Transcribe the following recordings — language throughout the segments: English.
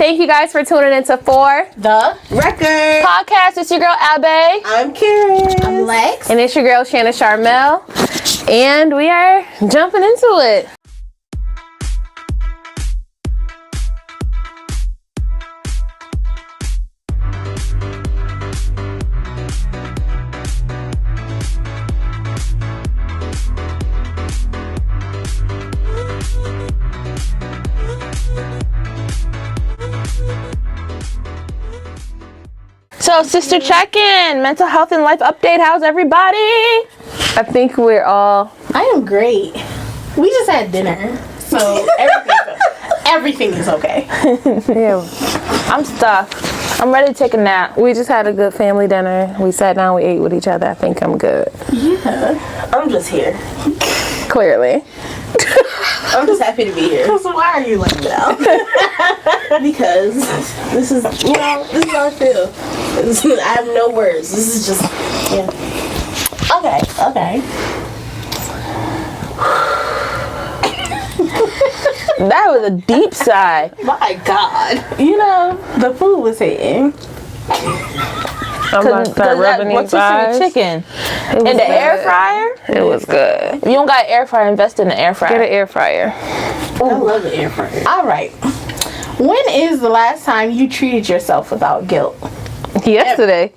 Thank you guys for tuning into For The Record Podcast. It's your girl, Abe. I'm Karen. I'm Lex. And it's your girl, Shanna Charmel. And we are jumping into it. So, sister check-in, mental health and life update. How's everybody? I think we're all... I am great. We just had dinner, so everything is okay. Yeah, I'm stuffed. I'm ready to take a nap. We just had a good family dinner. We sat down, we ate with each other. I think I'm good. Yeah. I'm just here. Clearly. I'm just happy to be here. So why are you like that? Because this is how I feel. I have no words. This is just, yeah. Okay. That was a deep sigh. My God. You know, the food was hitting. I'm gonna start rubbing these eyes. Chicken in the air fryer. It was good. If you don't got an air fryer, invest in the air fryer. Get an air fryer. I love the air fryer. All right. When is the last time you treated yourself without guilt? Yesterday.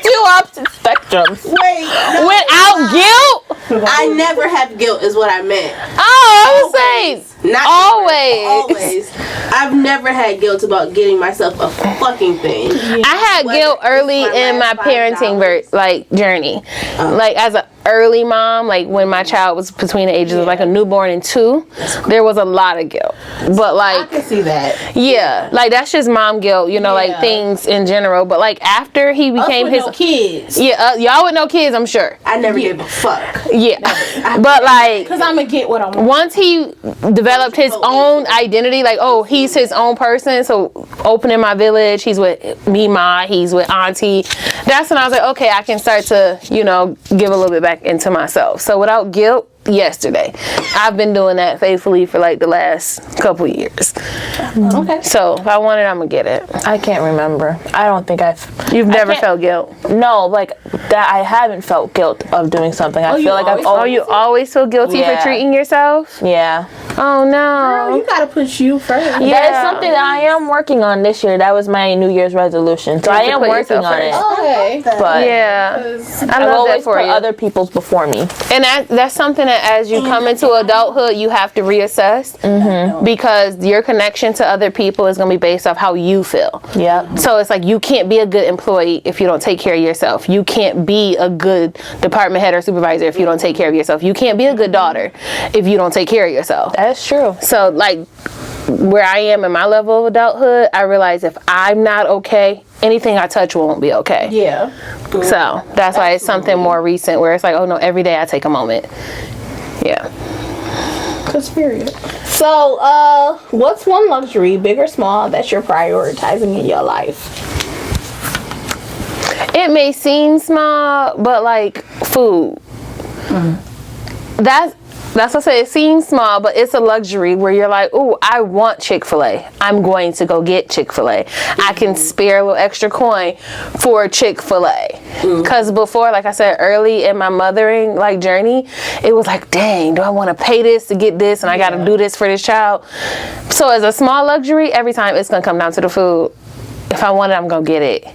Two opposite spectrums. Wait. No, Without guilt? I never have guilt is what I meant. Oh, I was saying. Not Always. I've never had guilt about getting myself a fucking thing. I had guilt early in my parenting journey. Like as an early mom, like when my child was between the ages of like a newborn and 2, there was a lot of guilt. But like I can see that. Yeah, like that's just mom guilt, you know, like things in general. But like after he became his kids. Yeah, y'all with no kids, I'm sure. I never gave a fuck. Yeah. But like, because I'm gonna get what I want. Once he developed his own identity, like, oh, he's his own person. So opening my village, he's with me, Ma, he's with Auntie. That's when I was like, okay, I can start to, you know, give a little bit back into myself. So without guilt, yesterday. I've been doing that faithfully for like the last couple years. Okay. So if I want it, I'm gonna get it. I can't remember. I don't think You've never felt guilt? No, like that. I haven't felt guilt of doing something. I feel like I've always. You always feel guilty for treating yourself? Yeah. Oh no. Girl, you gotta put you first. Yeah. That is something that I am working on this year. That was my New Year's resolution. So I am working on it. Okay. But yeah, I love that for you. Other people's before me. And that's something that as you come into adulthood, you have to reassess because your connection to other people is going to be based off how you feel. Yeah. So it's like you can't be a good employee if you don't take care of yourself. You can't be a good department head or supervisor if you don't take care of yourself. You can't be a good daughter if you don't take care of yourself. That's true. So like where I am in my level of adulthood, I realize if I'm not okay, anything I touch won't be okay. Yeah. So that's why it's something more recent where it's like, oh no, every day I take a moment. Yeah. Cause period. So, what's one luxury, big or small, that you're prioritizing in your life? It may seem small, but like food. That's what I say. It seems small, but it's a luxury where you're like, oh, I want Chick-fil-A. I'm going to go get Chick-fil-A. I can spare a little extra coin for Chick-fil-A. Because before, like I said, early in my mothering like journey, it was like, dang, do I want to pay this to get this? And I got to do this for this child. So as a small luxury, every time it's going to come down to the food. If I want it, I'm going to get it.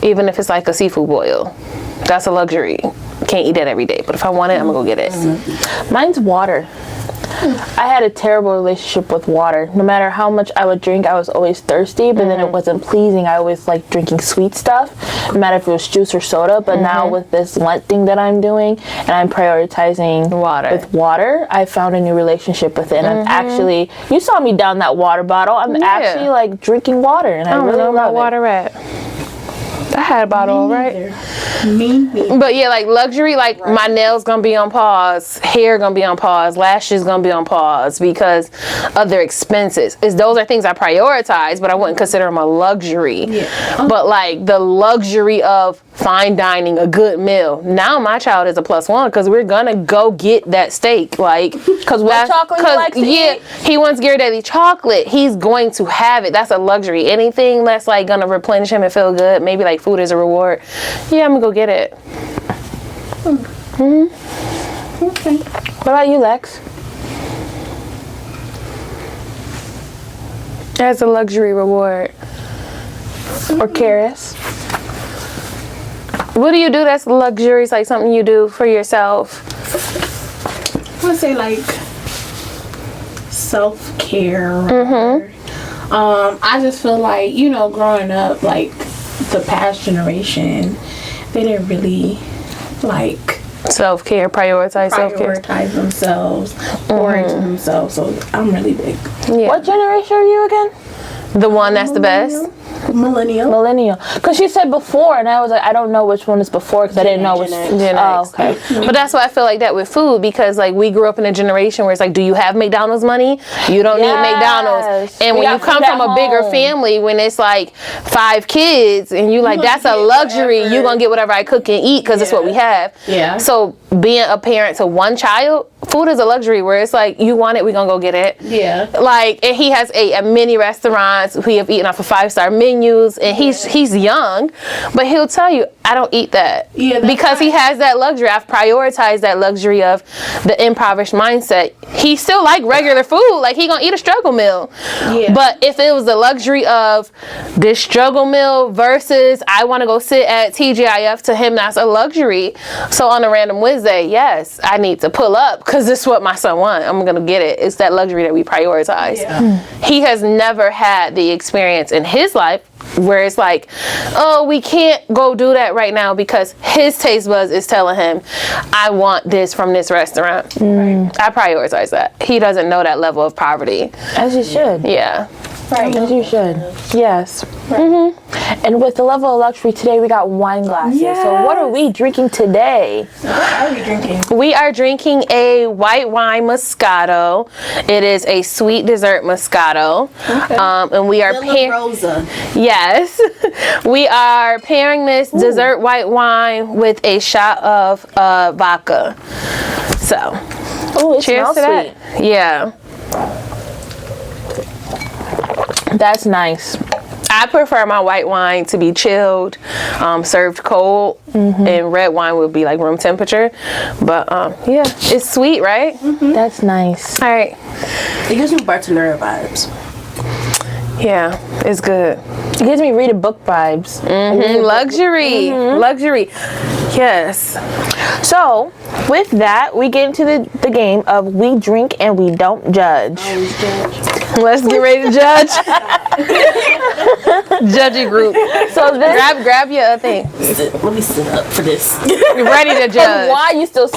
Even if it's like a seafood boil. That's a luxury. Can't eat that every day, but if I want it, I'm gonna go get it. Mine's water. I had a terrible relationship with water. No matter how much I would drink, I was always thirsty, but then it wasn't pleasing. I always liked drinking sweet stuff, no matter if it was juice or soda. But now with this Lent thing that I'm doing, and I'm prioritizing water, I found a new relationship with it. And I'm actually, you saw me down that water bottle. I'm actually like drinking water, and I really love my it. water at. I had a bottle, right? Me. But yeah, like luxury, like my nails gonna be on pause, hair gonna be on pause, lashes gonna be on pause because of their expenses. Those are things I prioritize, but I wouldn't consider them a luxury. Yeah. But like the luxury of fine dining, a good meal. Now my child is a +1 because we're gonna go get that steak. Like, because what chocolate he likes to eat? He wants Ghirardelli chocolate. He's going to have it. That's a luxury. Anything that's like gonna replenish him and feel good, maybe like food is a reward. Yeah, I'm gonna go get it. Okay. What about you, Lex? As a luxury reward. Or Karis? What do you do that's luxurious, like something you do for yourself? I would say like self-care. I just feel like, you know, growing up, like the past generation, they didn't really like self-care, prioritize self-care, themselves, pour into themselves. So I'm really big. Yeah. What generation are you again? The one that's the best. Millennial. Because she said before, and I was like, I don't know which one is before because I didn't know which. Oh, okay. But that's why I feel like that with food, because like we grew up in a generation where it's like, do you have McDonald's money? You don't need McDonald's. And when you come from a bigger family, when it's like 5 kids, and you like, that's a luxury. You're gonna get whatever I cook and eat because it's what we have. Yeah. So being a parent to one child, food is a luxury where it's like, you want it, we're gonna go get it. Yeah. Like, and he has a many restaurants. We have eaten off of 5-star menus, and he's young, but he'll tell you, I don't eat that. Yeah. Because he has that luxury. I've prioritized that luxury of the impoverished mindset. He still like regular food. Like, he gonna eat a struggle meal. Yeah. But if it was the luxury of this struggle meal versus I want to go sit at TGIF, to him that's a luxury. So on a random Wednesday, yes, I need to pull up because this is what my son wants. I'm gonna get it. It's that luxury that we prioritize. Yeah. He has never had the experience in his life where it's like, oh, we can't go do that right now because his taste buds is telling him, I want this from this restaurant. I prioritize that. He doesn't know that level of poverty. As you should. Yeah. Right. As you should. Yes. Right. And with the level of luxury today, we got wine glasses. Yes. So what are we drinking today? What are we drinking? We are drinking a white wine Moscato. It is a sweet dessert Moscato. Okay. And we are Yes. We are pairing this dessert white wine with a shot of vodka. So, it cheers to that. Sweet. Yeah. That's nice. I prefer my white wine to be chilled, served cold, and red wine would be like room temperature. But yeah, it's sweet, right? That's nice. All right. It gives me bartender vibes. Yeah, it's good. It gives me read a book vibes. Luxury. Luxury. Yes. So, with that, we get into the game of we drink and we don't judge. Let's get ready to judge. Judgy group. So this grab your thing. Let me sit up for this. Ready to judge. Why are you still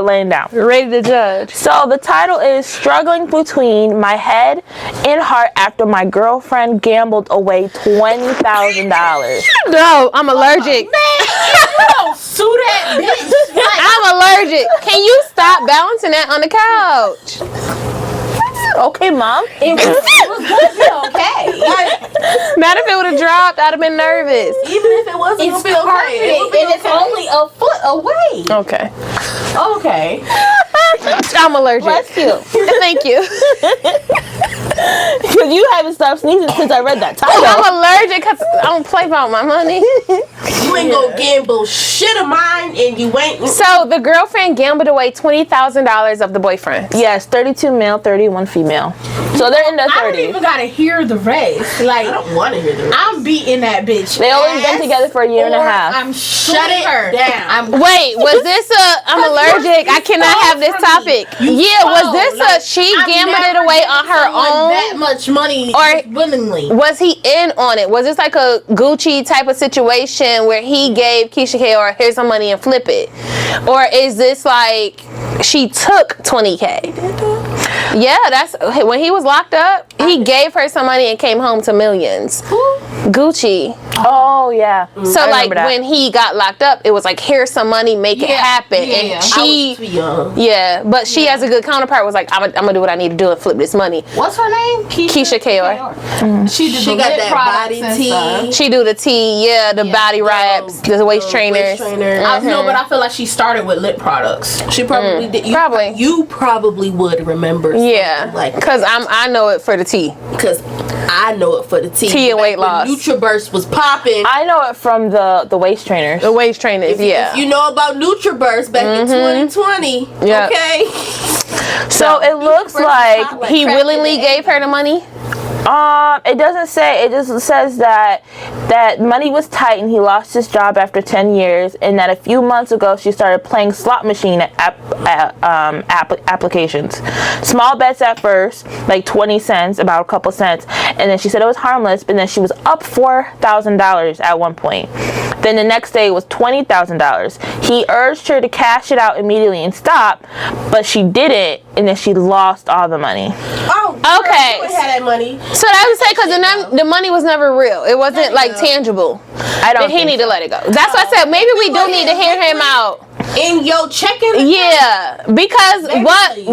laying down? Ready to judge. So the title is Struggling Between My Head and Heart After My Girlfriend Gambled Away $20,000. No, I'm allergic. Man, sue that bitch. I'm allergic. Can you stop balancing that on the couch? Okay, Mom. It was going to be okay. Not if it would have dropped, I'd have been nervous. Even if it wasn't going to be okay. And it's only a foot away. Okay. Okay. I'm allergic. Bless you. Thank you. Because you haven't stopped sneezing since I read that title. I'm allergic because I don't play about my money. You ain't gonna gamble shit of mine and you ain't. So the girlfriend gambled away $20,000 of the boyfriend. Yes, 32 male, 31 female. So they're in their 30s. I don't even gotta hear the race. Like, I don't want to hear the race. I'm beating that bitch. They only been together for a year and a half. I'm shutting her down. Wait, was this I'm allergic? I cannot have this topic. Was this she gambled it away on her own? That much money or willingly. Was he in on it? Was this like a Gucci type of situation where he gave Keisha K or here's some money and flip it? Or is this like she took $20K? Yeah, that's when he was locked up. He gave her some money and came home to millions. Gucci. Oh yeah. So like when he got locked up, it was like, here's some money, make it happen. Yeah. And she, I was too young. yeah, but she as a good counterpart was like, I'm gonna do what I need to do and flip this money. What's her name? Keisha Kayor. She got that body tea. She do the tea, the body wraps, the waist trainers. No, but I feel like she started with lip products. She probably did. You probably would remember. Yeah, like because I know it for the tea. Because I know it for the tea. Tea and weight loss. NutriBurst was popping. I know it from the waist trainers. The waist trainers, If you know about NutriBurst back in 2020, okay. So it looks like he willingly gave her the money. It doesn't say. It just says that money was tight and he lost his job after 10 years, and that a few months ago she started playing slot machine applications. Small bets at first, like 20 cents, about a couple cents, and then she said it was harmless, but then she was up $4,000 at one point. Then the next day it was $20,000. He urged her to cash it out immediately and stop, but she didn't, and then she lost all the money. Oh, okay. Girl, had that money. So that would say because the money was never real. It wasn't like tangible. I don't. Then he need to let it go. That's why I said maybe we do need to hear him out. In your checking? Yeah, because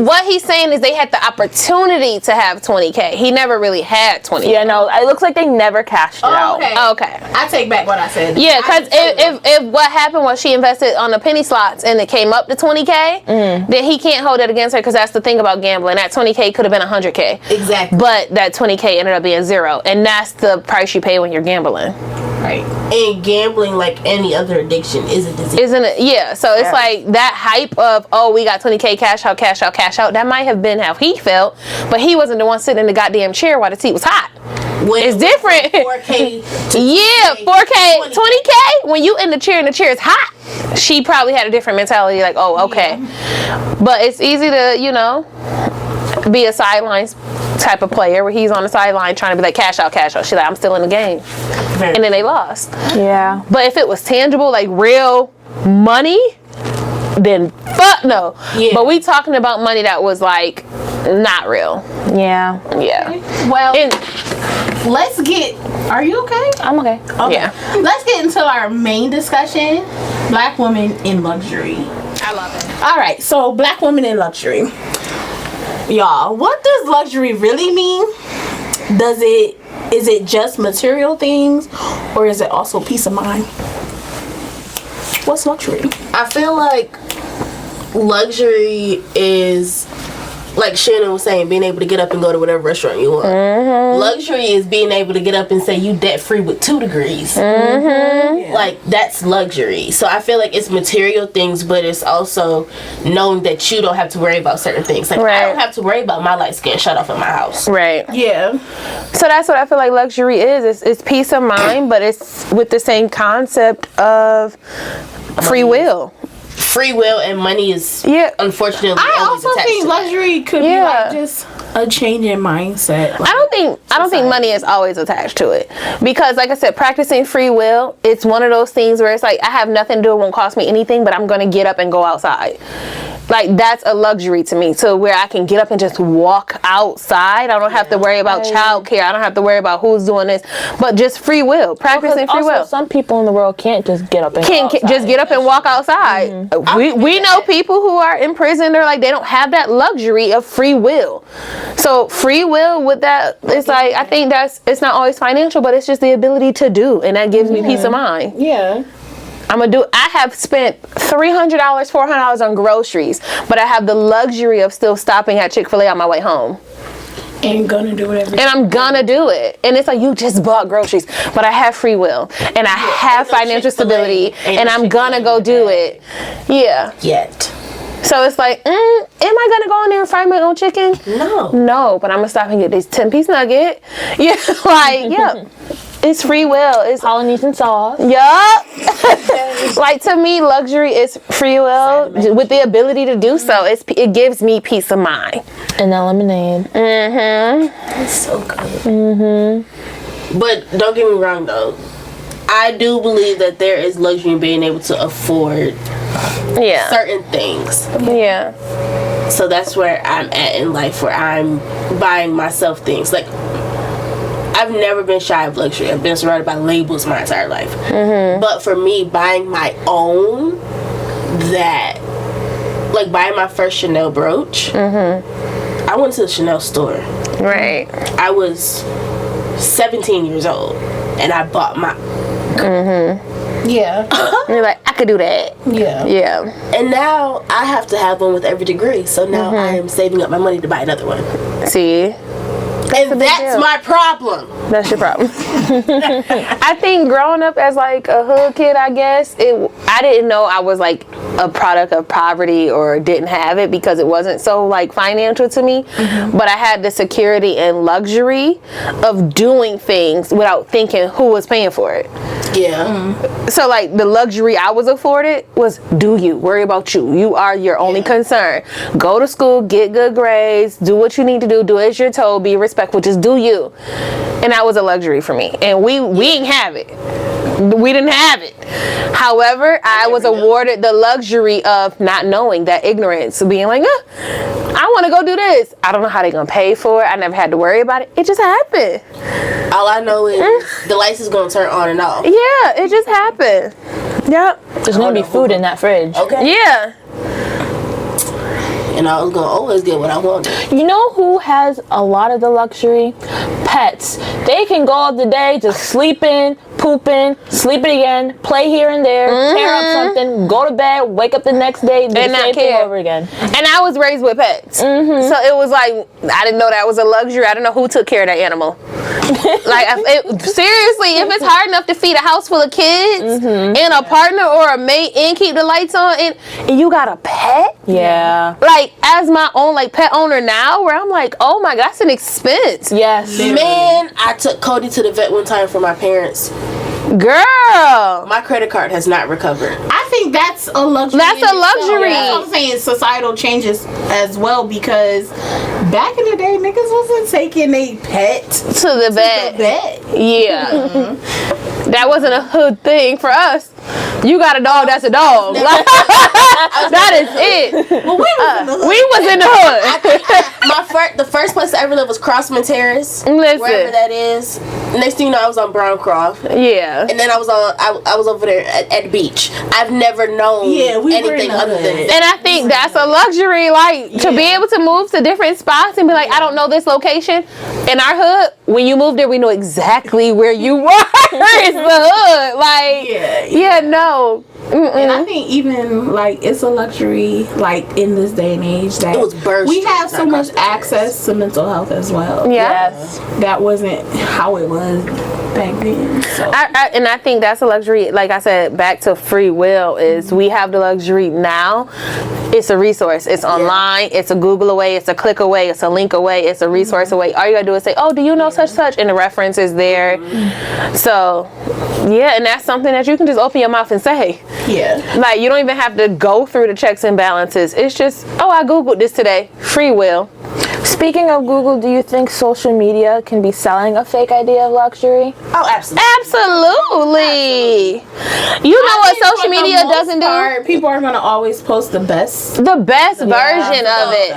what he's saying is they had the opportunity to have 20K. He never really had 20K. Yeah, no, it looks like they never cashed it out. Okay. I take back what I said. Yeah, because if what happened was she invested on the penny slots and it came up to 20K, then he can't hold it against her, because that's the thing about gambling. That 20K could have been 100K. Exactly. But that 20K ended up being zero, and that's the price you pay when you're gambling. Right. And gambling, like any other addiction, is a disease. Isn't it? Yeah. So it's like that hype of, oh, we got 20K, cash out, cash out, cash out. That might have been how he felt, but he wasn't the one sitting in the goddamn chair while the tea was hot. It's different. 4K. 4K, 20K. When you in the chair and the chair is hot, she probably had a different mentality. Like, oh, okay. Yeah. But it's easy to, be a sidelines type of player where he's on the sideline trying to be like, cash out, cash out. She's like, I'm still in the game. And then they lost. Yeah. But if it was tangible, like real money, then fuck no. Yeah. But we talking about money that was like not real. Yeah. Yeah. Okay. Well, let's get. Are you okay? I'm okay. Yeah. Let's get into our main discussion: Black women in luxury. I love it. All right. So, Black women in luxury. Y'all, what does luxury really mean? Is it just material things, or is it also peace of mind? What's luxury? I feel like luxury is, like Shannon was saying, being able to get up and go to whatever restaurant you want. Luxury is being able to get up and say you debt free with 2 degrees. Like, that's luxury. So I feel like it's material things, but it's also knowing that you don't have to worry about certain things. Like, I don't have to worry about my lights getting shut off in my house. Right. Yeah. So that's what I feel like luxury is. It's peace of mind, but it's with the same concept of free will. Free will and money is unfortunately I always also attached think to luxury could be like just a change in mindset. Like, I don't think money is always attached to it, because like I said, practicing free will, it's one of those things where it's like, I have nothing to do, it won't cost me anything, but I'm gonna get up and go outside. Like, that's a luxury to me. So where I can get up and just walk outside. I don't have to worry about childcare. I don't have to worry about who's doing this. But just free will. Practicing free will. Some people in the world can't just get up and just get up and walk outside. We know people who are in prison, they're like, they don't have that luxury of free will. So free will with that, it's like, I think it's not always financial, but it's just the ability to do. And that gives me peace of mind. Yeah. I have spent $300, $400 on groceries, but I have the luxury of still stopping at Chick-fil-A on my way home. And gonna do whatever. And I'm gonna do it. And it's like, you just bought groceries, but I have free will and I have financial stability, and I'm gonna go do it. Yeah. Yet. So it's like, am I gonna go in there and fry my own chicken? No, but I'm gonna stop and get this 10-piece nugget. Yeah, like, yeah. It's free will. It's Polynesian sauce. Yup. Like, to me, luxury is free will with the ability to do so. It gives me peace of mind. And that lemonade. It's so good. But don't get me wrong, though. I do believe that there is luxury in being able to afford certain things. Yeah. So that's where I'm at in life, where I'm buying myself things. Like, I've never been shy of luxury. I've been surrounded by labels my entire life. But for me, buying my own, that, like buying my first Chanel brooch, I went to the Chanel store. Right. I was 17 years old, and I bought my... Yeah. You're like, I could do that. Yeah. Yeah. And now I have to have one with every degree. So now I am saving up my money to buy another one. See? And that's my problem. That's your problem. I think growing up as like a hood kid, I guess, I didn't know I was like a product of poverty or didn't have it because it wasn't so like financial to me. But I had the security and luxury of doing things without thinking who was paying for it. Yeah. So like the luxury I was afforded was worry about you. You are your only concern. Go to school, get good grades, do what you need to do as you're told, be respectful, just do you. And that was a luxury for me. And we didn't have it. We didn't have it. However, I was awarded the luxury of not knowing, that ignorance, of being like, I want to go do this. I don't know how they're going to pay for it. I never had to worry about it. It just happened. All I know is the lights is going to turn on and off. Yeah, it just happened. Yep. There's going to be food in that fridge. Okay. Yeah. And I was going to always get what I wanted. You know who has a lot of the luxury? Pets. They can go all the day just sleeping, pooping, sleeping again, play here and there, tear up something, go to bed, wake up the next day, do the same thing over again. And I was raised with pets. So it was like, I didn't know that was a luxury. I didn't know who took care of that animal. Like, seriously, if it's hard enough to feed a house full of kids and a partner or a mate and keep the lights on and you got a pet? Yeah. Like, as my own like pet owner now, where I'm like, oh my God, that's an expense. Yes. Man, I took Cody to the vet one time for my parents. Girl. My credit card has not recovered. I think that's a luxury. That's a luxury. That's what I'm saying. Societal changes as well, because back in the day, niggas wasn't taking a pet To the vet. Yeah. That wasn't a hood thing for us. You got a dog, that's a dog. That is it. Well, We was in the hood. The first place I ever lived was Crossman Terrace. Listen. Wherever that is. Next thing you know, I was on Browncroft. Yeah. And then I was over there at the beach. I've never known anything other than that. And I think that's a luxury, like, to be able to move to different spots and be like, I don't know this location. In our hood, when you moved there, we know exactly where you were. It's the hood. Like, no. And I think even like it's a luxury, like in this day and age, that It was burst. we have so much access to mental health as well. Yeah. Yes. That wasn't how it was back then. So. And I think that's a luxury. Like I said, back to free will is we have the luxury now. It's a resource. It's online. It's a Google away. It's a click away. It's a link away. It's a resource away. All you gotta do is say, "Oh, do you know such?" And the reference is there. So, yeah, and that's something that you can just open your mouth and say. Yeah. Like, you don't even have to go through the checks and balances. It's just, oh, I Googled this today. Free will. Speaking of Google, do you think social media can be selling a fake idea of luxury? Oh, absolutely. Absolutely. You know what social media doesn't do? People are gonna always post the best The best version of it.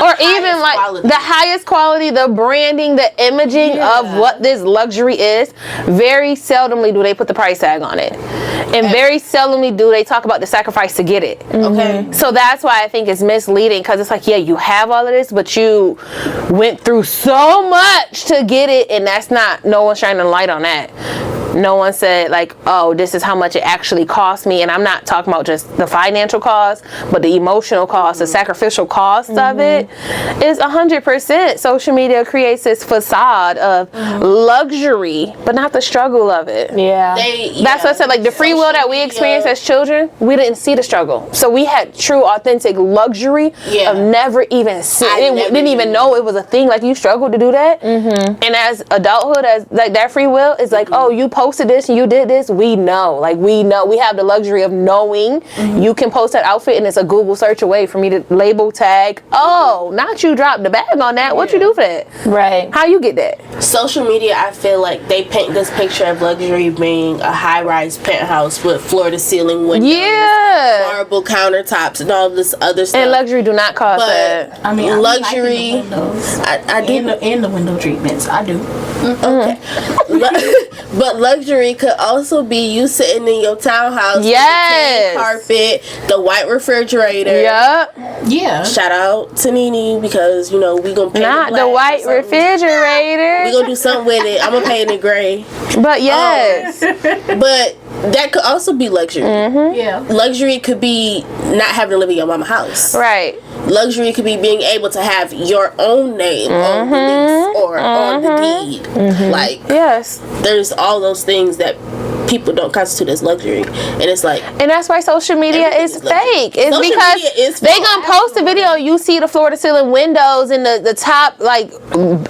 Or even like quality. the highest quality, the branding, the imaging of what this luxury is. Very seldomly do they put the price tag on it. And very seldomly do they talk about the sacrifice to get it. Okay. So that's why I think it's misleading, because it's like, yeah, you have all of this, but you went through so much to get it, and that's not, no one's shining a light on that. No one said like, oh, this is how much it actually cost me. And I'm not talking about just the financial cost, but the emotional cost, the sacrificial cost of it is 100%. Social media creates this facade of luxury, but not the struggle of it. Yeah. That's what I said, like the free will that we experienced as children, we didn't see the struggle. So we had true, authentic luxury of never even seeing it. Didn't even know it was a thing. Like, you struggled to do that. And as adulthood, as like that free will is like, oh, you post posted this and you did this, we know. Like, we know. We have the luxury of knowing you can post that outfit and it's a Google search away for me to label, tag. Oh, not you dropped the bag on that. What you do for that? Right. How you get that? Social media, I feel like they paint this picture of luxury being a high-rise penthouse with floor-to-ceiling windows, marble countertops, and all this other stuff. And luxury do not cost that. I mean, luxury. I do. And the window treatments. I do. Okay. But luxury could also be you sitting in your townhouse with the tan carpet, the white refrigerator. Yeah. Shout out to Nene because, you know, we gonna paint Not it black the white refrigerator. We gonna do something with it. I'm gonna paint it gray. But yes. But that could also be luxury. Yeah. Luxury could be not having to live in your mama's house. Right. Luxury could be being able to have your own name on the lease or on the deed. Like, yes, there's all those things that people don't constitute as luxury, and it's like, and that's why social media is fake. It's because they gonna post a video, you see the floor to ceiling windows and the top like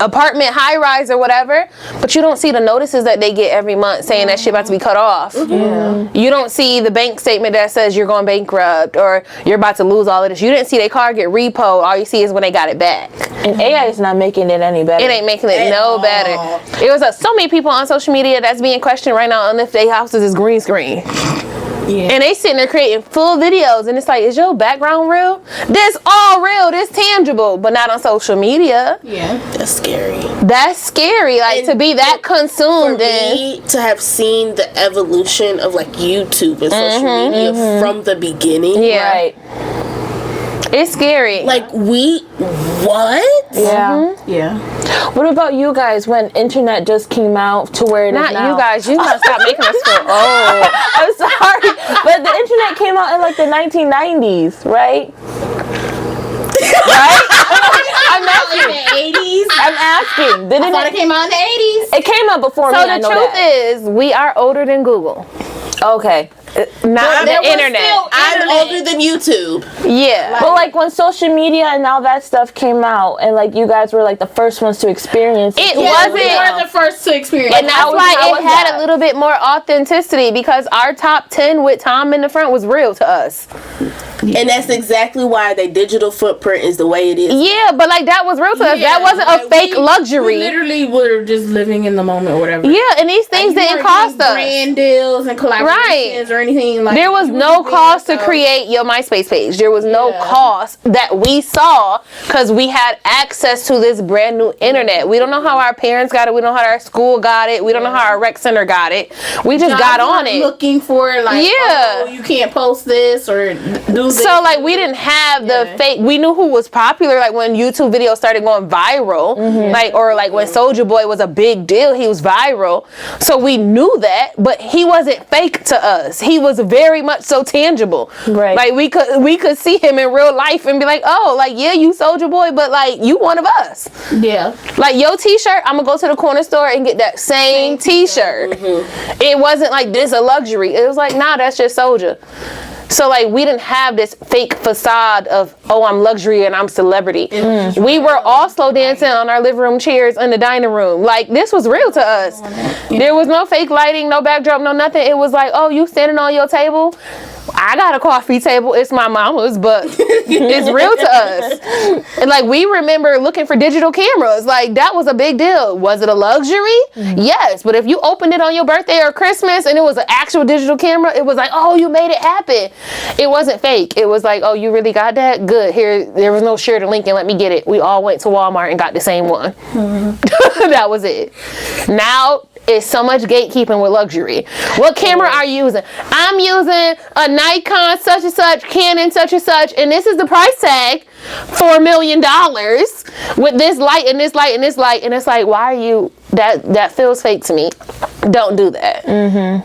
apartment high rise or whatever, but you don't see the notices that they get every month saying that shit about to be cut off. You don't see the bank statement that says you're going bankrupt or you're about to lose all of this. You didn't see their car get repoed. All you see is when they got it back. And AI is not making it any better. It ain't making it no better. It was so many people on social media that's being questioned right now on if their houses is green screen. Yeah. And they sitting there creating full videos and it's like, is your background real? This all real, this tangible, but not on social media. Yeah. that's scary. That's scary, like, And to be that consumed For in. me to have seen the evolution of like YouTube and social media from the beginning. Yeah. Right. It's scary. Like what? Yeah. Yeah. What about you guys when internet just came out to where it is Not now? you guys. You gotta stop making us feel old. I'm sorry, but the internet came out in like the 1990s, right? Right? I'm asking. The 80s. I'm asking. I thought it came out in the 80s. It came out before me. So I the know truth that. is, we are older than Google. Okay. Not there the was internet. still I'm internet. older than YouTube. Yeah. But like when social media and all that stuff came out, and like you guys were like the first ones to experience It We wasn't. were the first to experience. And that's how why was it had that? a little bit more authenticity because our top 10 with Tom in the front was real to us. And that's exactly why their digital footprint is the way it is. Yeah, but like that was real to us. That wasn't a fake luxury. We literally were just living in the moment or whatever. Yeah, and these things You didn't weren't cost getting us. brand deals and collaborations or anything like. There was you no were cost to doing create your MySpace page. There was no Yeah. cost that we saw because we had access to this brand new internet. We don't know how our parents got it. We don't know how our school got it. We don't know how our rec center got it. We just got Jobs on weren't it. looking for like, Yeah. oh, you can't post this or do this. So like we didn't have the fake. We knew who was popular. Like when YouTube videos started going viral, like or like when Soulja Boy was a big deal, he was viral. So we knew that, but he wasn't fake to us. He was very much so tangible. Right. Like we could see him in real life and be like, oh, like yeah, you Soulja Boy, but like you one of us. Yeah. Like your T-shirt, I'm gonna go to the corner store and get that same T-shirt. It wasn't like this a luxury. It was like, nah, that's just Soulja. So like we didn't have this fake facade of, oh, I'm luxury and I'm celebrity. We were all slow dancing on our living room chairs in the dining room. Like this was real to us. There was no fake lighting, no backdrop, no nothing. It was like, oh, you standing on your table? I got a coffee table. It's my mama's, but it's real to us. And like we remember looking for digital cameras. Like that was a big deal. Was it a luxury? Yes. But if you opened it on your birthday or Christmas and it was an actual digital camera, it was like, oh, you made it happen. It wasn't fake. It was like, oh, you really got that? Good. Here, there was no share to link and let me get it. We all went to Walmart and got the same one. That was it. Now it's so much gatekeeping with luxury. What camera are you using? I'm using a Nikon such and such, Canon such and such, and this is the price tag, $4 million with this light and this light and this light. And it's like, why are you, that feels fake to me. Don't do that.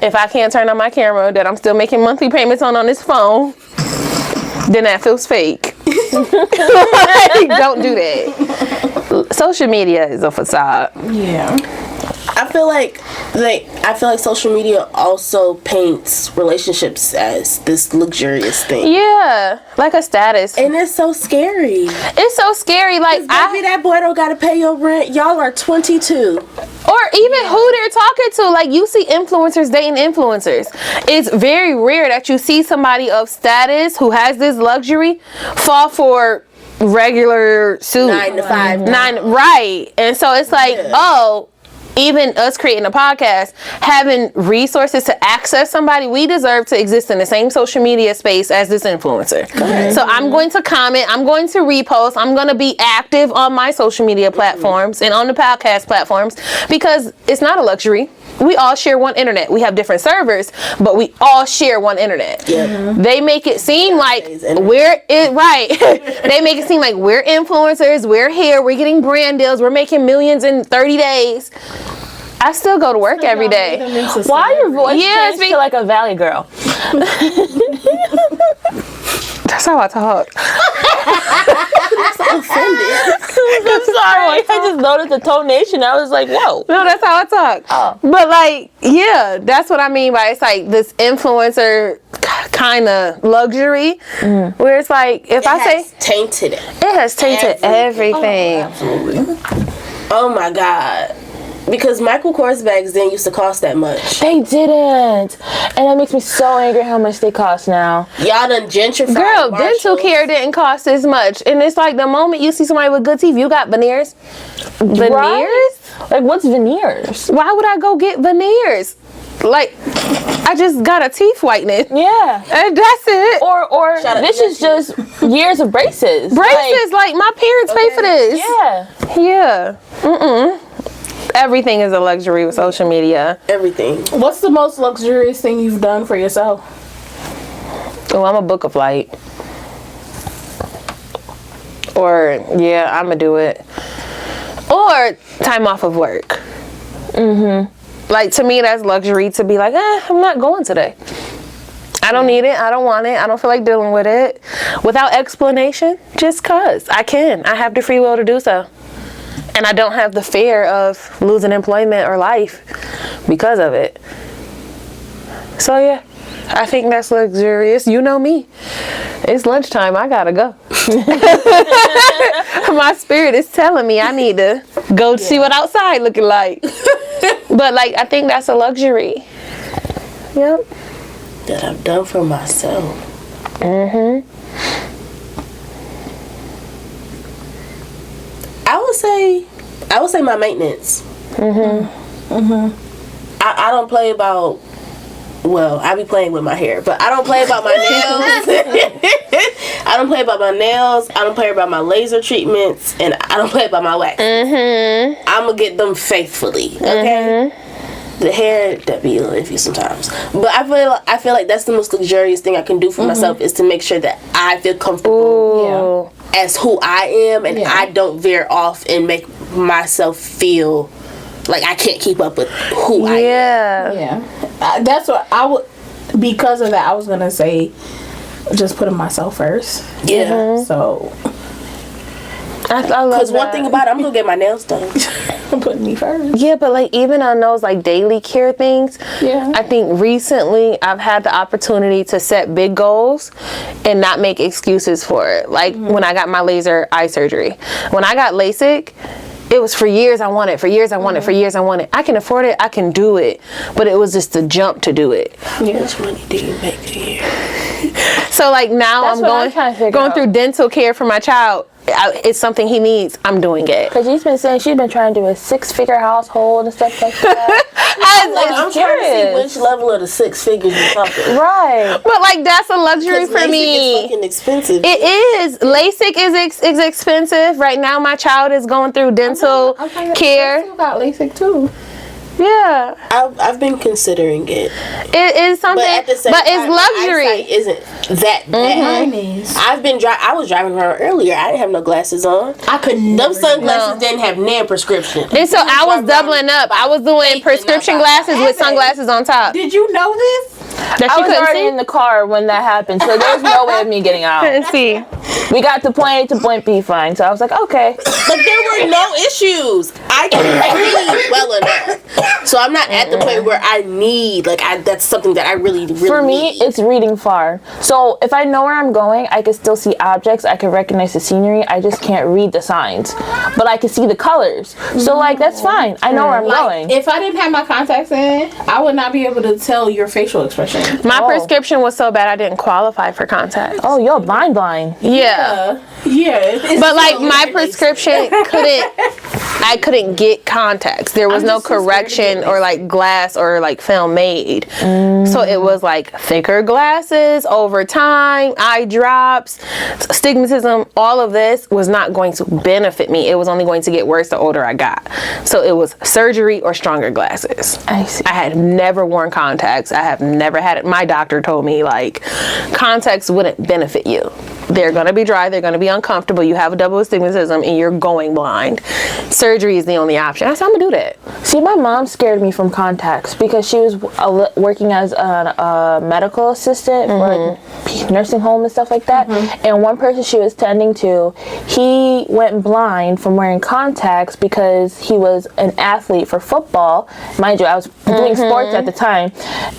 If I can't turn on my camera that I'm still making monthly payments on this phone, then that feels fake. Like, don't do that. Social media is a facade. Yeah. I feel like social media also paints relationships as this luxurious thing. Yeah, like a status. And it's so scary. It's so scary. Like Maybe that boy don't gotta pay your rent. Y'all are 22. Or even who they're talking to. Like, you see influencers dating influencers. It's very rare that you see somebody of status who has this luxury fall for regular suit. 9 to 5. Right. And so it's like, even us creating a podcast, having resources to access somebody, we deserve to exist in the same social media space as this influencer. So I'm going to comment, I'm going to repost, I'm going to be active on my social media platforms and on the podcast platforms, because it's not a luxury. We all share one internet. We have different servers, but we all share one internet. They make it seem like they make it seem like we're influencers, we're here, we're getting brand deals, we're making millions in 30 days. I still go to work every day. Why your voice changed to like a valley girl? That's how I talk. I'm sorry. I just noticed the tonation. I was like, whoa. No, that's how I talk. But like, yeah, that's what I mean by it's like this influencer kind of luxury where it's like, if I say tainted it. It has tainted everything. Absolutely. Oh my God. Because Michael Kors bags didn't used to cost that much. They didn't. And that makes me so angry how much they cost now. Y'all done gentrified. Girl, dental care didn't cost as much. And it's like the moment you see somebody with good teeth, you got veneers. Veneers? Right? Like, what's veneers? Why would I go get veneers? Like, I just got a teeth whitening. Yeah. And that's it. Or this is just years of braces. Braces, like my parents pay for this. Yeah. Yeah. Everything is a luxury with social media. Everything. What's the most luxurious thing you've done for yourself? Oh, I'm a book a flight. Or, yeah, I'm going to do it. Or time off of work. Like, to me, that's luxury to be like, I'm not going today. I don't need it. I don't want it. I don't feel like dealing with it. Without explanation, just 'cause. I can. I have the free will to do so. And I don't have the fear of losing employment or life because of it. So yeah, I think that's luxurious. You know me. It's lunchtime. I gotta go. My spirit is telling me I need to go see what outside looking like. But like, I think that's a luxury. Yep. That I've done for myself. I would say my maintenance. I don't play about, well, I be playing with my hair, but I don't play about my nails. I don't play about my nails. I don't play about my laser treatments, and I don't play about my wax. I'm gonna get them faithfully. Okay. The hair, that be a little iffy sometimes, but I feel like that's the most luxurious thing I can do for myself, is to make sure that I feel comfortable as who I am, and I don't veer off and make myself feel like I can't keep up with who I am. That's what I would, because of that, I was gonna say just putting myself first. So I love because one thing about it, I'm gonna get my nails done. I'm putting me first. Yeah, but like even on those like daily care things, I think recently I've had the opportunity to set big goals and not make excuses for it. Like when I got my laser eye surgery. When I got LASIK, it was for years I wanted, for years I wanted. I can afford it, I can do it. But it was just a jump to do it. How much money do you make a year? So like now That's I'm going through dental care for my child. It's something he needs. I'm doing it. Because she's been trying to do a 6-figure household and stuff like that. I'm trying to see which level of the 6 figures you're talking. Right. But like that's a luxury for me. It's fucking expensive. It is. LASIK is expensive. Right now my child is going through dental care. I got LASIK too. Yeah. I've been considering it. It is something, but at the same but time, it's luxury. My eyesight isn't that bad. I was driving around earlier. I didn't have no glasses on. I couldn't. Them sunglasses didn't have nan prescription. And so I was doubling up. I was doing prescription glasses with sunglasses on top. Did you know this? That I you was couldn't already see? in the car when that happened, so there's no way of me getting out. Couldn't see. We got to point A to point B fine, so I was like, okay. But there were no issues. I can read well enough. So I'm not at the point where I need, like, that's something that I really For me, need. it's reading far. So if I know where I'm going, I can still see objects. I can recognize the scenery. I just can't read the signs. But I can see the colors. So, like, that's fine. I know where I'm going. If I didn't have my contacts in, I would not be able to tell your facial expression. My prescription was so bad I didn't qualify for contacts. Oh, you're blind. Yeah. But like my prescription I couldn't get contacts. There was no correction or like glass or like film made. So it was like thicker glasses over time, eye drops, stigmatism, all of this was not going to benefit me. It was only going to get worse the older I got. So it was surgery or stronger glasses. I see. I had never worn contacts. I have never had it. My doctor told me like contacts wouldn't benefit you. They're going to be dry. They're going to be uncomfortable. You have a double astigmatism and you're going blind. Surgery is the only option. I said, I'm going to do that. See, my mom scared me from contacts because she was working as a medical assistant for like nursing home and stuff like that. And one person she was tending to, he went blind from wearing contacts because he was an athlete for football. Mind you, I was doing sports at the time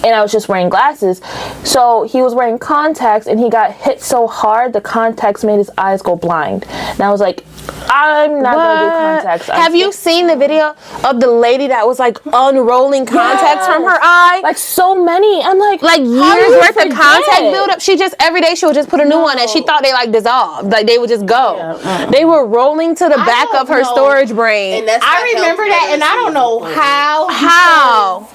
and I was just wearing glasses. So he was wearing contacts and he got hit so hard the contacts made his eyes go blind. And I was like, I'm not gonna do contacts. Have you seen the video of the lady that was like unrolling contacts from her eye? Like so many. I'm like years worth of contact buildup. She just every day she would just put a new one and she thought they like dissolved. Like they would just go. They were rolling to the back of her storage brain. And that's I remember that, and I don't know how.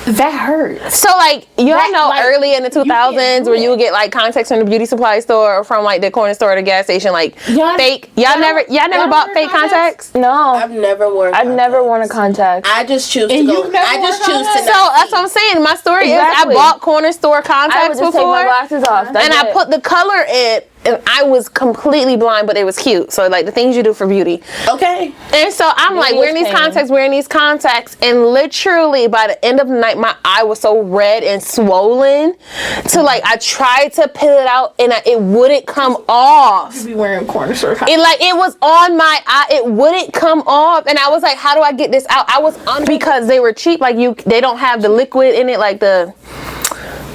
That hurts. So like y'all know like, early in the 2000s where you would get like contacts from the beauty supply store or from like the corner store or the gas station, like fake. Y'all never bought fake contacts? No. I've never worn a contact. I just choose to go. I just choose to So that's what I'm saying. My story is I bought corner store contacts I would just before. take my glasses off. And I put the color in and I was completely blind, but it was cute. So like the things you do for beauty. Okay. And so I'm like wearing these contacts, and literally by the end of the night, my eye was so red and swollen. To like I tried to peel it out, and it wouldn't come off. You be wearing corner store contacts. It was on my eye. It wouldn't come off, and I was like, how do I get this out? I was because they were cheap. Like they don't have the liquid in it, like the.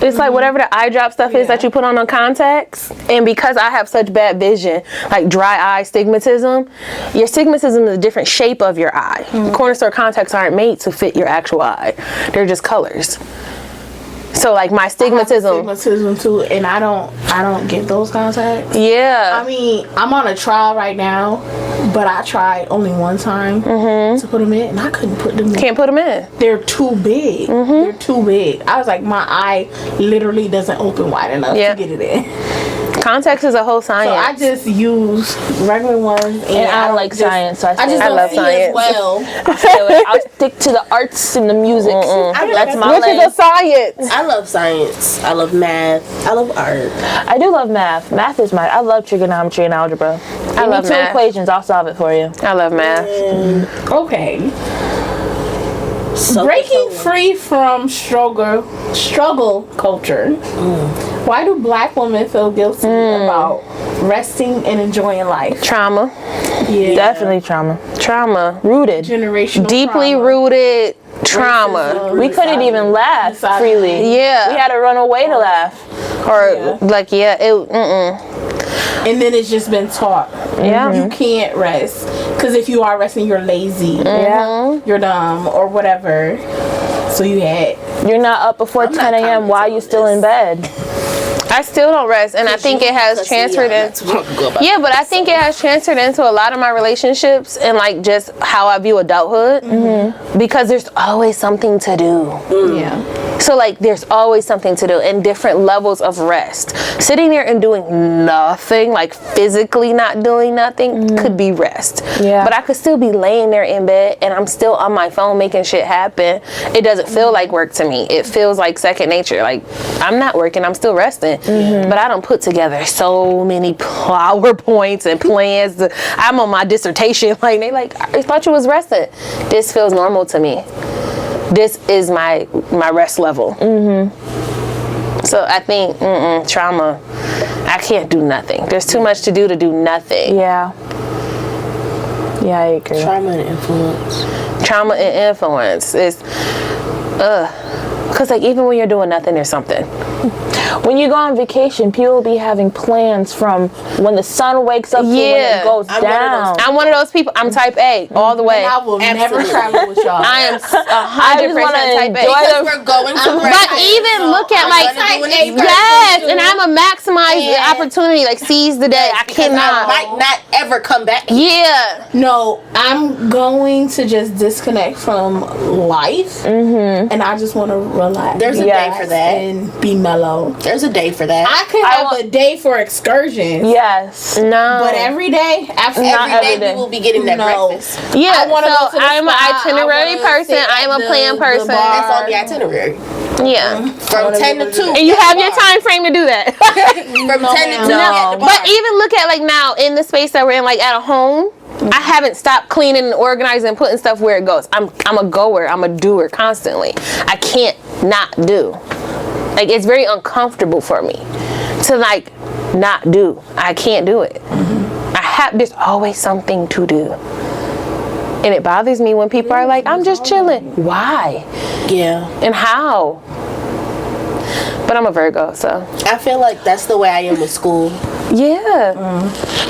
It's like whatever the eye drop stuff is that you put on contacts. And because I have such bad vision, like dry eye stigmatism, your stigmatism is a different shape of your eye. Corner store contacts aren't made to fit your actual eye. They're just colors. So like my stigmatism too, and I don't get those contacts. Yeah. I mean, I'm on a trial right now, but I tried only one time to put them in, and I couldn't put them in. Can't put them in. They're too big. They're too big. I was like, my eye literally doesn't open wide enough to get it in. Contacts is a whole science. So I just use regular ones, and I don't like science, so I love science. Well, I'll stick to the arts and the music. That's my Which is a science. I love science. I love math. I love art. I do love math. Math is I love trigonometry and algebra. I love two math. equations, I'll solve it for you. I love math. Okay. Breaking free from struggle culture. Why do black women feel guilty about resting and enjoying life? Trauma. Yeah. Definitely trauma. Trauma. Rooted. Generational Deeply trauma. rooted trauma. We couldn't even laugh freely. Yeah. We had to run away to laugh. Or And then it's just been taught. Yeah. You can't rest. Because if you are resting, you're lazy. Yeah. You're dumb or whatever. So You're not up before 10 a.m. while you still in bed. I still don't rest, and I think it has transferred into but I think it has transferred into a lot of my relationships and like just how I view adulthood because there's always something to do. Yeah. So like there's always something to do and different levels of rest. Sitting there and doing nothing, like physically not doing nothing, could be rest. Yeah. But I could still be laying there in bed and I'm still on my phone making shit happen. It doesn't feel like work to me. It feels like second nature. Like I'm not working, I'm still resting. But I don't put together so many PowerPoints and plans. I'm on my dissertation. Like they like, I thought you was resting. This feels normal to me. This is my rest level. So I think trauma. I can't do nothing. There's too much to do nothing. Yeah. Yeah, I agree. Trauma and influence. Trauma and influence is, because like even when you're doing nothing, there's something. When you go on vacation, people will be having plans from when the sun wakes up to when it goes down. I'm one of those people. I'm type A all the way. And I will never travel with y'all. I am 100% type A. Because we're going to But even look at like, yes, and I'm a maximize the opportunity, like seize the day. I cannot. I might not ever come back. Yeah. No, I'm going to just disconnect from life, and I just want to relax. There's a day for that. And be mellow. There's a day for that. I could have a day for excursions. Yes. No. But every day, every day we will be getting that breakfast. Yeah, I wanna go to the I'm an spa. itinerary I wanna person. sit I'm at a plan the person. bar. That's on the itinerary. Yeah. From 10 to 2. And you have your time frame to do that. From 10 to 2 at the bar. But even look at like now in the space that we're in, like at a home, I haven't stopped cleaning and organizing and putting stuff where it goes. I'm a goer. I'm a doer constantly. I can't not do. Like it's very uncomfortable for me to like not do. I can't do it. There's always something to do. And it bothers me when people are like, I'm just chilling. Why? Yeah. And how? But I'm a Virgo, so. I feel like that's the way I am with school. Yeah.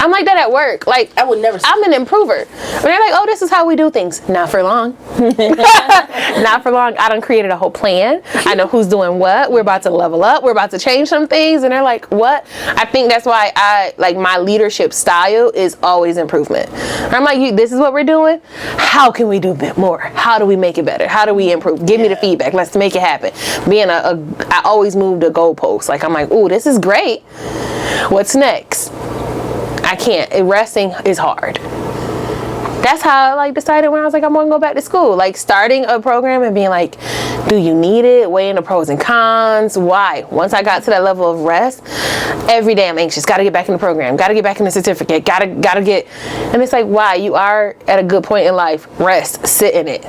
I'm like that at work. Like, I would never. I'm an improver. When they're like, oh, this is how we do things. Not for long. Not for long. I done created a whole plan. I know who's doing what. We're about to level up. We're about to change some things. And they're like, what? I think that's why my leadership style is always improvement. I'm like, this is what we're doing. How can we do a bit more? How do we make it better? How do we improve? Give me the feedback. Let's make it happen. I always move the goalposts. Like, I'm like, ooh, this is great. What's next? I can't. Resting is hard. That's how I like decided when I was like, I'm gonna go back to school. Like starting a program and being like, do you need it? Weighing the pros and cons. Why? Once I got to that level of rest, every day I'm anxious. Gotta get back in the program. Gotta get back in the certificate. Gotta get. And it's like, why? You are at a good point in life. Rest. Sit in it.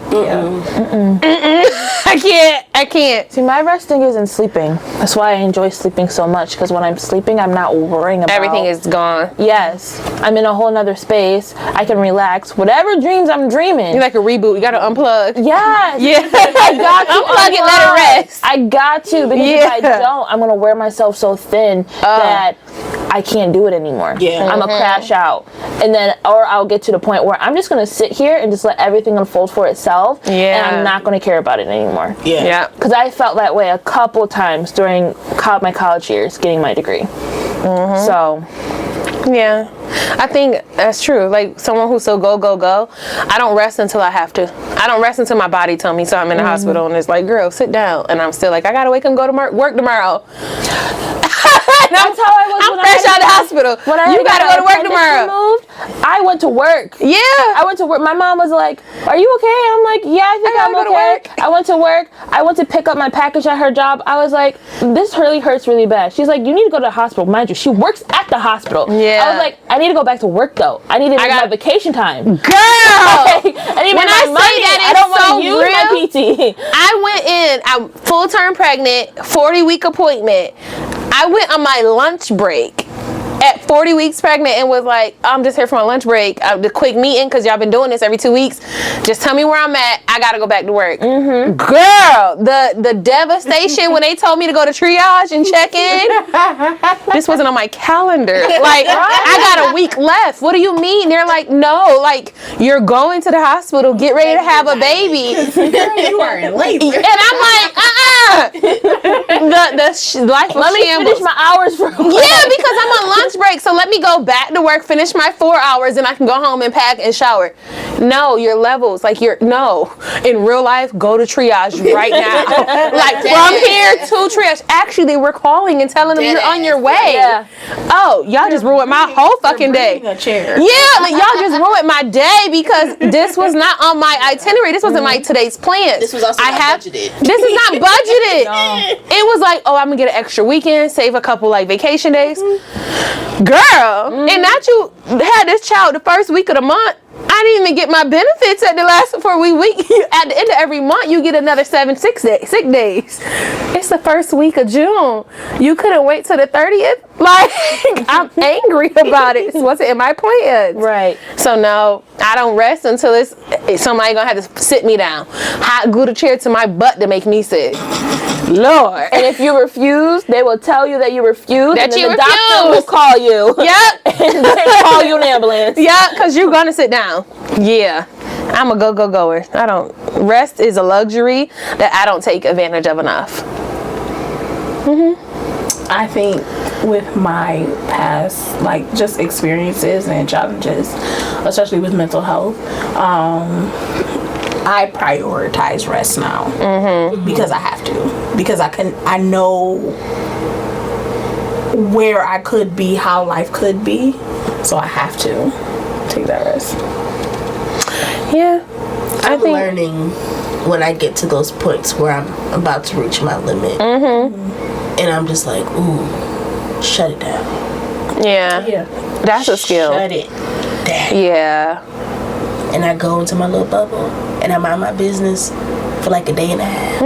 I can't. See, my resting isn't sleeping. That's why I enjoy sleeping so much, because when I'm sleeping, I'm not worrying about Everything is gone. Yes, I'm in a whole nother space. I can relax. Whatever dreams I'm dreaming. You're like a reboot. You gotta unplug. Yes. Yeah. I got to unplug it. Let it rest. I got to, because if I don't, I'm gonna wear myself so thin that I can't do it anymore. Yeah. I'm gonna crash out, and then or I'll get to the point where I'm just gonna sit here and just let everything unfold for itself. Yeah. And I'm not gonna care about it anymore. Yeah. Because I felt that way a couple times during my college years getting my degree. So. Yeah, I think that's true. Like someone who's so go, I don't rest until I have to. I don't rest until my body tells me so. I'm in the hospital and it's like, girl, sit down. And I'm still like, I gotta wake up and go to work tomorrow. That's how I was. I'm fresh out of the hospital. You gotta go to work tomorrow. I went to work. Yeah. I went to work. My mom was like, are you okay? I'm like, yeah, I think I'm okay. I went to work. I went to pick up my package at her job. I was like, this really hurts really bad. She's like, you need to go to the hospital. Mind you, she works at the hospital. Yeah. I was like, I need to go back to work though. I need to make my vacation time. Girl! I need to make my money. I don't want to use my PT. I went in, I'm full-term pregnant, 40-week appointment. I went on my lunch break at 40 weeks pregnant and was like, I'm just here for my lunch break. The quick meeting, because y'all been doing this every 2 weeks. Just tell me where I'm at. I got to go back to work. Girl, the devastation when they told me to go to triage and check in. This wasn't on my calendar. Like, I got a week left. What do you mean? They're like, no, like, you're going to the hospital. Get ready to have a baby. You are in labor. And I'm like, the life of Let me finish my hours for work. Yeah, because I'm on lunch break, so let me go back to work, finish my 4 hours, and I can go home and pack and shower. No, your levels, like in real life, go to triage right now. Like from here to triage. Actually, they were calling and telling them you're on your way. Yeah. Oh, y'all just ruined my whole fucking day. A chair. Yeah, like y'all just ruined my day because this was not on my itinerary. This wasn't my today's plans. This was also not budgeted. This is not budgeted. No. It was like, oh, I'm gonna get an extra weekend, save a couple like vacation days. Girl, and not you had this child the first week of the month. I didn't even get my benefits at the last 4 week. At the end of every month, you get another 7 sick days. It's the first week of June. You couldn't wait till the 30th? Like, I'm angry about it. It wasn't in my plans. Right. So no, I don't rest until it's somebody gonna have to sit me down. Glue the chair to my butt to make me sit. Lord. And if you refuse, they will tell you that you refuse. That and then you the doctor will call you. Yep. And then call you an ambulance. Yeah, because you're gonna sit down. Yeah. I'm a go-goer. Rest is a luxury that I don't take advantage of enough. I think with my past, like, just experiences and challenges, especially with mental health, I prioritize rest now because I have to. Because I know where I could be, how life could be, so I have to take that rest. Yeah. I'm learning when I get to those points where I'm about to reach my limit. And I'm just like, ooh, shut it down. Yeah. That's a skill. Shut it down. Yeah. And I go into my little bubble and I mind my business for like a day and a half.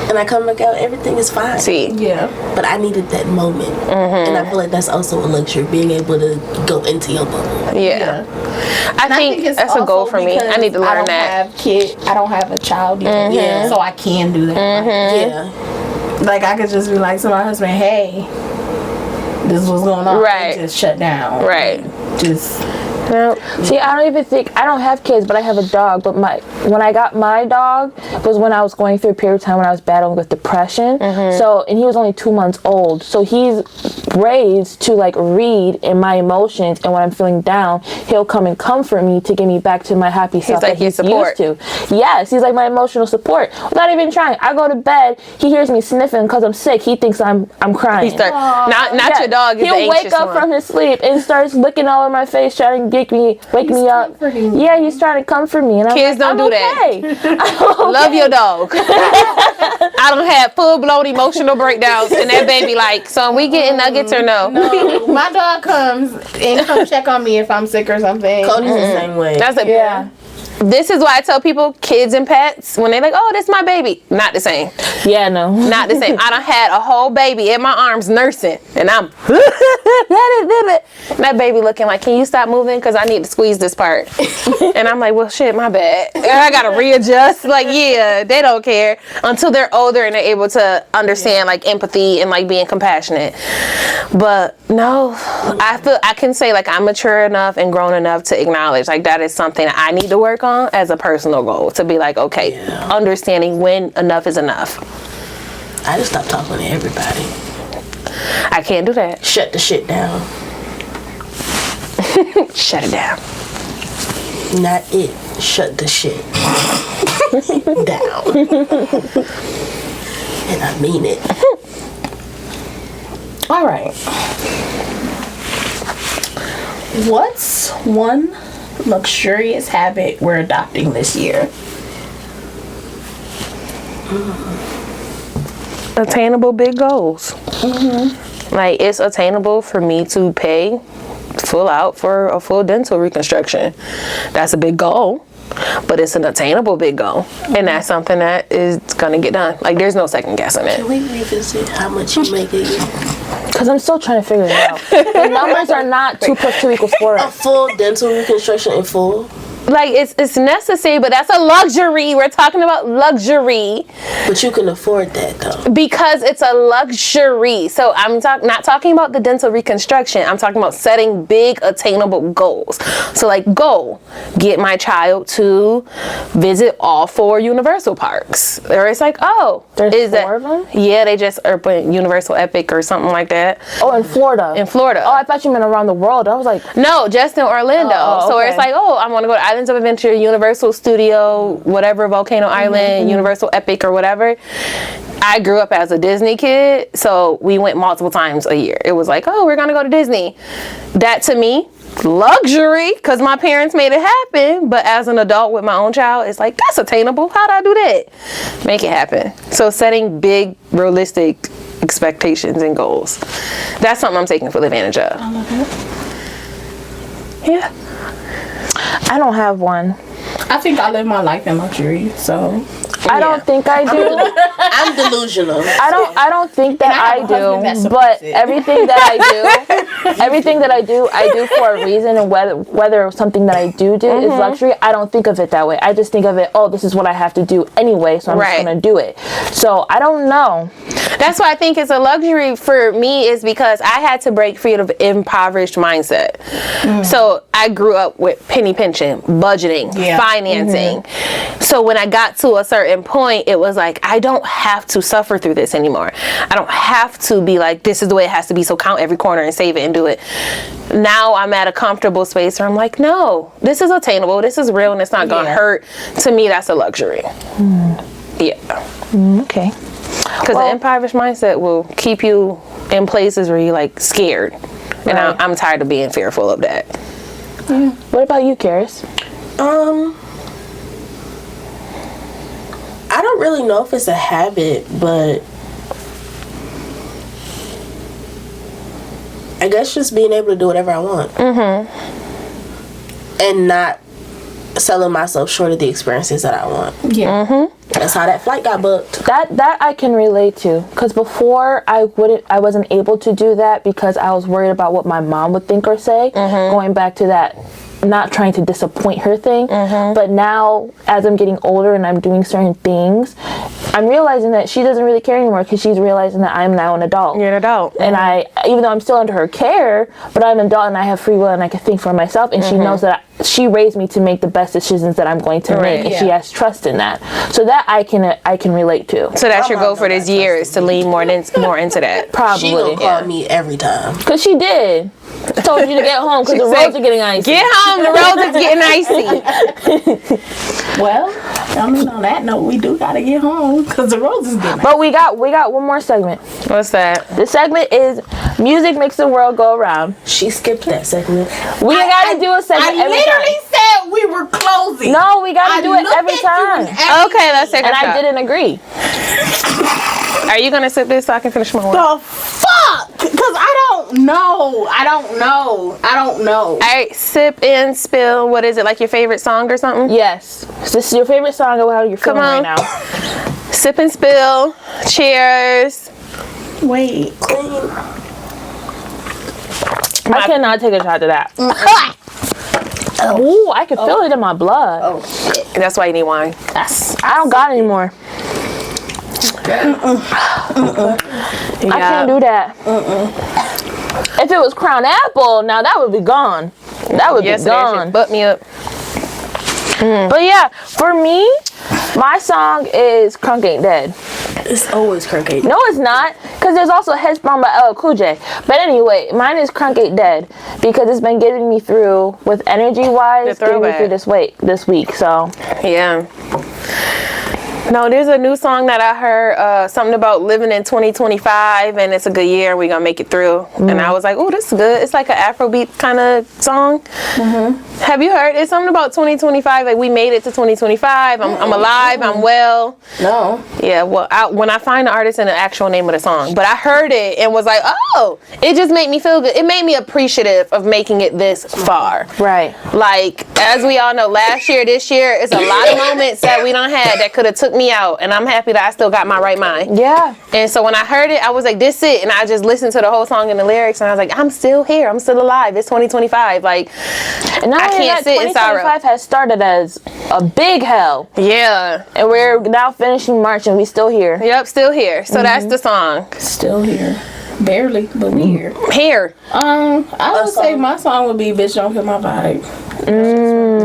And I come back out, everything is fine. See. Yeah. But I needed that moment. And I feel like that's also a luxury, being able to go into your bubble. Yeah. I think it's that's a goal for me. I need to learn that. I don't have a child yet, so I can do that. Yeah. Like, I could just be like to my husband, hey, this is what's going on. Right. And just shut down. Right. Just... No. See, I don't even think, I don't have kids, but I have a dog. But when I got my dog was when I was going through a period of time when I was battling with depression. So, and he was only 2 months old. So he's raised to like read in my emotions, and when I'm feeling down, he'll come and comfort me to get me back to my happy self like that he's support. used to. Yes, he's like my emotional support. Without even trying. I go to bed, he hears me sniffing because I'm sick. He thinks I'm crying. Not your dog. He'll wake up from his sleep and starts licking all over my face, trying to wake me up. Yeah, he's trying to comfort me, and Kids don't do that. Okay. Love your dog. I don't have full-blown emotional breakdowns, and that baby like, so we getting nuggets or no? No, my dog comes and come check on me if I'm sick or something. Cody's the same way. That's a Yeah. This is why I tell people, kids and pets, when they like, oh, this my baby. Not the same. Yeah, no. Not the same. I done had a whole baby in my arms nursing, and I'm that baby looking like, can you stop moving? Because I need to squeeze this part. And I'm like, well, shit, my bad. And I got to readjust. Like, yeah, they don't care until they're older and they're able to understand, like, empathy and, like, being compassionate. But, no, I can say, like, I'm mature enough and grown enough to acknowledge, like, that is something I need to work on as a personal goal, to be like, okay, understanding when enough is enough. I just stopped talking to everybody. I can't do that. Shut the shit down. Shut it down. Not it. Shut the shit down. And I mean it. All right. What's one luxurious habit we're adopting this year? Attainable big goals. Like, it's attainable for me to pay full out for a full dental reconstruction. That's a big goal, but it's an attainable big goal, and that's something that is gonna get done. Like, there's no second guessing it. Can we revisit how much you make a year? Because I'm still trying to figure it out. The numbers are not 2 + 2 = 4. A full dental reconstruction in full? Like, it's necessary, but that's a luxury. We're talking about luxury. But you can afford that, though. Because it's a luxury. So I'm not talking about the dental reconstruction. I'm talking about setting big attainable goals. So, like, get my child to visit all 4 Universal parks. Or it's like, oh, There's 4 of them? Yeah, they just put Universal Epic or something like that. Oh, in Florida. In Florida. Oh, I thought you meant around the world. I was like, No, just in Orlando. So okay. it's like, oh, I want to go to Islands of Adventure, Universal Studio, whatever, Volcano Island, Universal Epic or whatever. I grew up as a Disney kid, so we went multiple times a year. It was like, oh, we're going to go to Disney. That, to me, luxury, because my parents made it happen. But as an adult with my own child, it's like, that's attainable. How'd I do that? Make it happen. So setting big, realistic expectations and goals. That's something I'm taking full advantage of. I love it. Yeah. I don't have one. I think I live my life in luxury, so I don't think I do. I'm delusional. I don't think that And I have a husband that do. supports But it. everything that I do for a reason. And whether something that I do is luxury, I don't think of it that way. I just think of it, oh, this is what I have to do anyway, so I'm just gonna do it. So I don't know. That's why I think it's a luxury for me, is because I had to break free of impoverished mindset. So I grew up with penny pinching, budgeting, financing. So when I got to a certain point, it was like, I don't have to suffer through this anymore. I don't have to be like, this is the way it has to be, so count every corner and save it and do it. Now I'm at a comfortable space where I'm like, no, this is attainable, this is real, and it's not gonna hurt. To me, that's a luxury. Yeah. Okay. Because the impoverished mindset will keep you in places where you're like scared. And I'm tired of being fearful of that. What about you, Karis? I don't really know if it's a habit, but I guess just being able to do whatever I want. And not selling myself short of the experiences that I want. yeah. That's how that flight got booked. That I can relate to, because before I wasn't able to do that because I was worried about what my mom would think or say. Going back to that, not trying to disappoint her thing. But now, as I'm getting older and I'm doing certain things, I'm realizing that she doesn't really care anymore, because she's realizing that I'm now an adult. You're an adult. And even though I'm still under her care, but I'm an adult and I have free will and I can think for myself, and she knows that she raised me to make the best decisions that I'm going to make, and she has trust in that. So that I can relate to. So that's your goal for this year, is to lean more into that. Probably. She gonna call me every time. Because she did. Told you to get home because the roads are getting icy. Get home, the roads is getting icy. Well, I mean, on that note, we do gotta get home because the roads is getting. But we got one more segment. What's that? The segment is Music Makes the World Go Around. She skipped that segment. We gotta do a segment I every literally time. said we were closing. No, we gotta do it looked every at you time. and asked Okay, let's take a And shot. I didn't agree. Are you gonna sip this so I can finish my one? The fuck? Because I don't know. All right, sip and spill. What is it, like your favorite song or something? Yes. Is this your favorite song or how you're feeling right now? Sip and spill. Cheers. Wait. I cannot take a shot to that. Ooh, I can feel it in my blood. Oh shit. That's why you need wine. I don't got any more. I can't do that. If it was Crown Apple, now that would be gone. That would be gone. Butt me up. But yeah, for me, my song is Crunk Ain't Dead. It's always Kirk. No, it's not, because there's also Headstrong by LL Cool J. But anyway, mine is Crunk Ain't Dead, because it's been getting me through with energy-wise, getting me through this week. So yeah. No, there's a new song that I heard, something about living in 2025, and it's a good year, and we're gonna make it through. And I was like, oh, this is good. It's like an Afrobeat kind of song. Have you heard? It's something about 2025, like we made it to 2025. I'm alive, I'm well. No. Yeah, well, when I find the artist and the actual name of the song. But I heard it and was like, oh, it just made me feel good. It made me appreciative of making it this far. right. Like, as we all know, last year, this year, it's a lot of moments that we done had that could have took me out, and I'm happy that I still got my right mind. Yeah. And so when I heard it, I was like, this it, and I just listened to the whole song and the lyrics, and I was like, I'm still here, I'm still alive, it's 2025. Like, And not I only can't that, sit in sorrow. 2025 has started as a big hell, Yeah. and we're now finishing March, and we still here. Yep, still here. So that's the song. Still here. Barely, but we here. Here. I would say my song would be Bitch Don't Kill My Vibe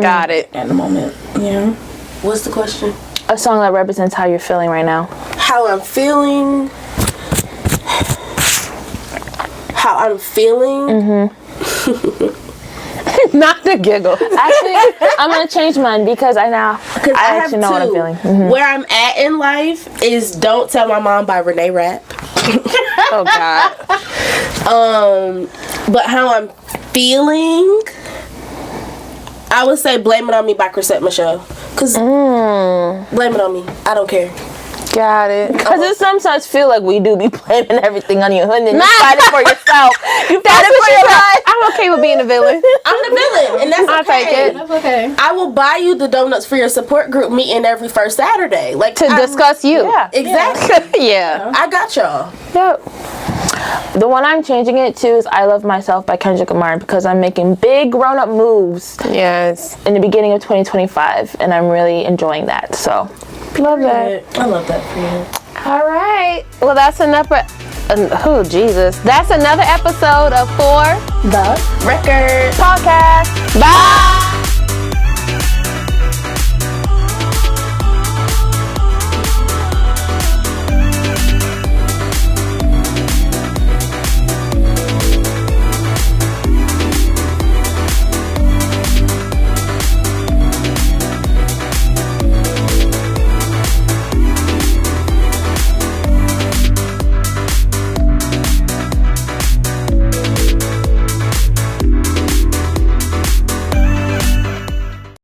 Got it. at the moment. Yeah. What's the question? A song that represents how you're feeling right now. How I'm feeling. Not the giggle. Actually, I'm gonna change mine because I actually know what I'm feeling. Where I'm at in life is Don't Tell My Mom by Renee Rapp. Oh, God. But how I'm feeling, I would say Blame It On Me by Chrisette Michele. Cause blame it on me. I don't care. Got it. Because it sometimes feel like we do be blaming everything on you, and then you fight it for yourself. You fight it for your life. I'm okay with being a villain. I'm the villain, and that's I'll okay. take it. That's okay. I will buy you the donuts for your support group meeting every first Saturday. Like To discuss you. Yeah. Exactly. Yeah. I got y'all. Yep. The one I'm changing it to is I Love Myself by Kendrick Lamar, because I'm making big grown-up moves Yes. in the beginning of 2025, and I'm really enjoying that. So, love that. I love that for you. All right. Well, that's enough for. Oh, Jesus. That's another episode of For The Record Podcast. Bye.